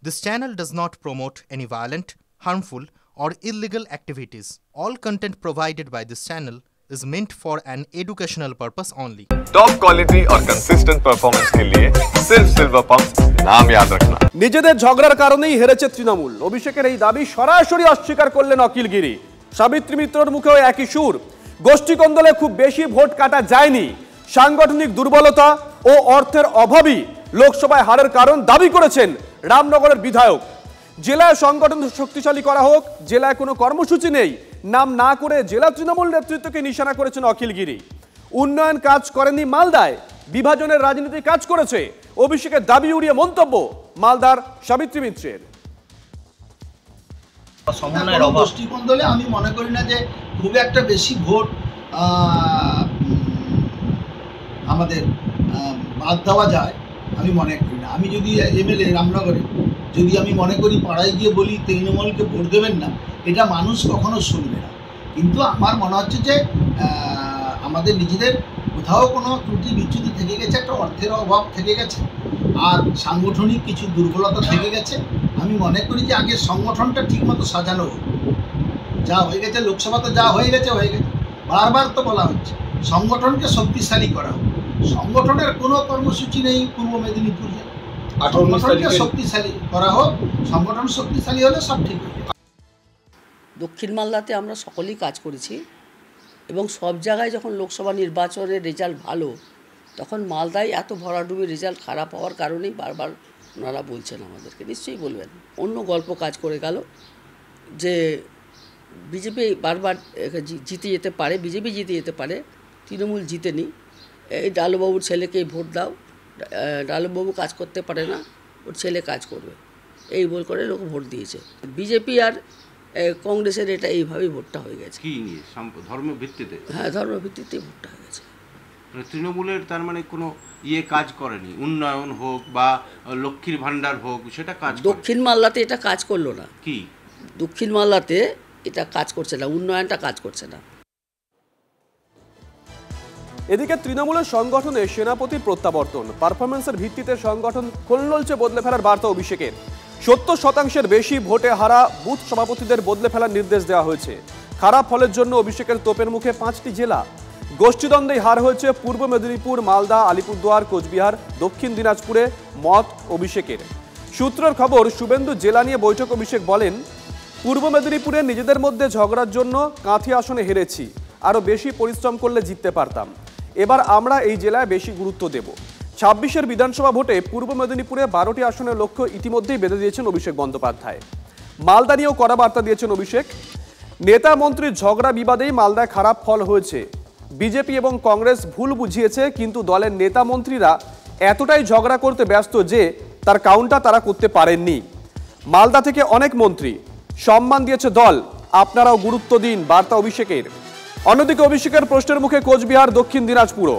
This channel does not promote any violent, harmful, or illegal activities. All content provided by this channel is meant for an educational purpose only. Top quality और consistent performance के लिए सिर्फ silver pump नाम याद रखना। নিজেদের ঝগড়ার কারণেই হেরেছে তৃণমূল। অভিষেকের এই দাবি সরাসরি অস্বীকার করলেন অখিলগিরি। সাবিত্রী মিত্রর মুখেও একই সুর। গোষ্ঠী কন্দলে খুব বেশি ভোট কাটা যায়নি, সাংগঠনিক দুর্বলতা ও অর্থের অভাবই লোকসভায় হারের কারণ দাবি করেছেন রামনগরের বিধায়ক। জেলায় সংগঠন শক্তিশালী করা হোক, জেলায় কোনো কর্মসূচি নেই নাম না করে জেলা তৃণমূল নেতৃত্বকে নিশানা করেছেন অখিলগিরি। উন্নয়ন কাজ করেনি মালদায়, বিভাজনের রাজনীতি কাজ করেছে, অভিষেকের দাবি উড়িয়ে মন্তব্য মালদার সাবিত্রী মিত্রের। গোষ্ঠী কন্দলে আমি মনে করি না যে খুব একটা বেশি ভোট আমাদের বাদ দেওয়া যায়, আমি মনে করি না। আমি যদি এমএলএ রামনগরে যদি আমি মনে করি পাড়ায় গিয়ে বলি তৃণমূলকে ভোট দেবেন না, এটা মানুষ কখনো শুনবে না। কিন্তু আমার মনে হচ্ছে যে আমাদের নিজেদের কোথাও কোনো ত্রুটি বিচ্যুতি থেকে গেছে, একটা অর্থের অভাব থেকে গেছে, আর সাংগঠনিক কিছু দুর্বলতা থেকে গেছে। আমি মনে করি যে আগে সংগঠনটা ঠিকমতো সাজানো হোক। যা হয়ে গেছে লোকসভাতে, যা হয়ে গেছে হয়ে গেছে, বারবার তো বলা হচ্ছে সংগঠনকে শক্তিশালী করা হোক। সংগঠনের কোনো কর্মসূচি নেই পূর্ব মেদিনীপুর জেলায়। সংগঠনকে শক্তিশালী করা হোক, সংগঠন শক্তিশালী হলে সব ঠিক হয়ে যাবে। দক্ষিণ মালদাতে আমরা সকলেই কাজ করেছি এবং সব জায়গায় যখন লোকসভা নির্বাচনের রেজাল্ট ভালো, তখন মালদায় এত ভরাডুবি রেজাল্ট খারাপ হওয়ার কারণেই বারবার ওনারা বলছেন আমাদেরকে, নিশ্চয়ই বলবেন। অন্য গল্প কাজ করে গেল যে বিজেপি বারবার জিতে যেতে পারে, বিজেপি জিতে যেতে পারে, তৃণমূল জিতেনি, এই ডালুবাবুর ছেলেকেই ভোট দাও, ডালুবাবু কাজ করতে পারে না, ওর ছেলে কাজ করবে, এই বল করে লোক ভোট দিয়েছে। বিজেপি আর কংগ্রেসের এটা এইভাবেই ভোটটা হয়ে গেছে। কি নিয়ে? ধর্ম ভিত্তিতে? হ্যাঁ, ধর্ম ভিত্তিতে ভোটটা হয়ে গেছে। তৃণমূলের তার মানে কোনো কাজ করেনি, উন্নয়ন হোক বা লক্ষ্মীর ভান্ডার হোক, সেটা কাজ দক্ষিণ মালদাতে এটা কাজ করলো না। কি দক্ষিণ মালদাতে এটা কাজ করছে না, উন্নয়নটা কাজ করছে না। এদিকে তৃণমূলের সংগঠনে সেনাপতির প্রত্যাবর্তন, পারফরমেন্সের ভিত্তিতে সংগঠন খোলনলচে বদলে ফেলার বার্তা অভিষেকের। 70% বেশি ভোটে হারা বুথ সভাপতিদের বদলে ফেলার নির্দেশ দেওয়া হয়েছে। খারাপ ফলের জন্য অভিষেকের তোপের মুখে 5টি জেলা। গোষ্ঠীদ্বন্দ্বেই হার হয়েছে পূর্ব মেদিনীপুর, মালদা, আলিপুরদুয়ার, কোচবিহার, দক্ষিণ দিনাজপুরে মত অভিষেকের। সূত্রের খবর, শুভেন্দু জেলা নিয়ে বৈঠক। অভিষেক বলেন, পূর্ব মেদিনীপুরে নিজেদের মধ্যে ঝগড়ার জন্য কাঁথি আসনে হেরেছি, আরও বেশি পরিশ্রম করলে জিততে পারতাম। এবার আমরা এই জেলায় বেশি গুরুত্ব দেব। 26-এর বিধানসভা ভোটে পূর্ব মেদিনীপুরে 12টি আসনের লক্ষ্য ইতিমধ্যেই বেঁধে দিয়েছেন অভিষেক বন্দ্যোপাধ্যায়। মালদা নিয়েও কড়া বার্তা দিয়েছেন অভিষেক। নেতা মন্ত্রীর ঝগড়া বিবাদেই মালদায় খারাপ ফল হয়েছে। বিজেপি এবং কংগ্রেস ভুল বুঝিয়েছে, কিন্তু দলের নেতা মন্ত্রীরা এতটাই ঝগড়া করতে ব্যস্ত যে তার কাউন্টার তারা করতে পারেননি। মালদা থেকে অনেক মন্ত্রী, সম্মান দিয়েছে দল, আপনারাও গুরুত্ব দিন, বার্তা অভিষেকের। অন্যদিকে অভিষেকের প্রশ্নের মুখে কোচবিহার, দক্ষিণ দিনাজপুরও।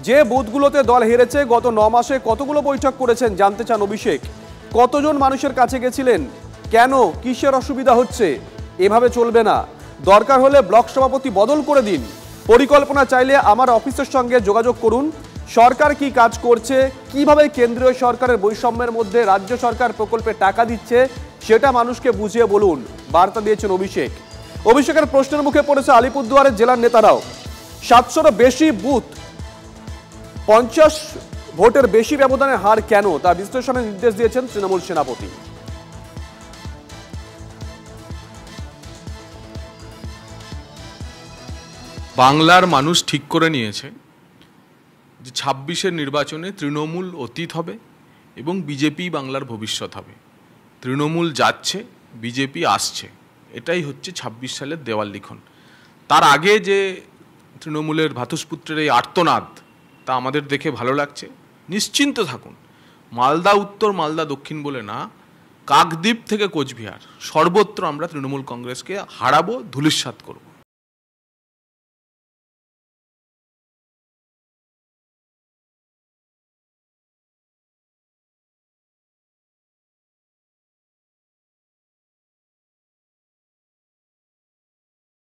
যে বুথগুলোতে দল হেরেছে, গত 9 মাসে কতগুলো বৈঠক করেছেন জানতে চান অভিষেক। কতজন মানুষের কাছে গেছিলেন, কেন, কিসের অসুবিধা হচ্ছে? এভাবে চলবে না, দরকার হলে ব্লক সভাপতি বদল করে দিন। পরিকল্পনা চাইলে আমার অফিসের সঙ্গে যোগাযোগ করুন। সরকার কি কাজ করছে, কিভাবে কেন্দ্রীয় সরকারের বৈষম্যের মধ্যে রাজ্য সরকার প্রকল্পে টাকা দিচ্ছে, সেটা মানুষকে বুঝিয়ে বলুন, বার্তা দিয়েছেন অভিষেক। অভিষেকের প্রশ্নের মুখে পড়েছে আলিপুরদুয়ারের জেলার নেতারাও। 700-র বেশি বুথ, 50 ভোটের বেশি ব্যবধানে হার কেন, তা বিশ্লেষণের নির্দেশ দিয়েছেন তৃণমূল সেনাপতি। বাংলার মানুষ ঠিক করে নিয়েছে যে 26-এর নির্বাচনে তৃণমূল অতীত হবে এবং বিজেপি বাংলার ভবিষ্যৎ হবে। তৃণমূল যাচ্ছে, বিজেপি আসছে, এটাই হচ্ছে 26 সালের দেওয়াল লিখন। তার আগে যে তৃণমূলের ভ্রাতুষ্পুত্রের এই আর্তনাদ, তা আমাদের দেখে ভালো লাগছে। নিশ্চিন্ত থাকুন, মালদা উত্তর, মালদা দক্ষিণ বলে না, কাকদ্বীপ থেকে কোচবিহার সর্বত্র আমরা তৃণমূল কংগ্রেসকে হারাবো, ধূলিসাৎ করব।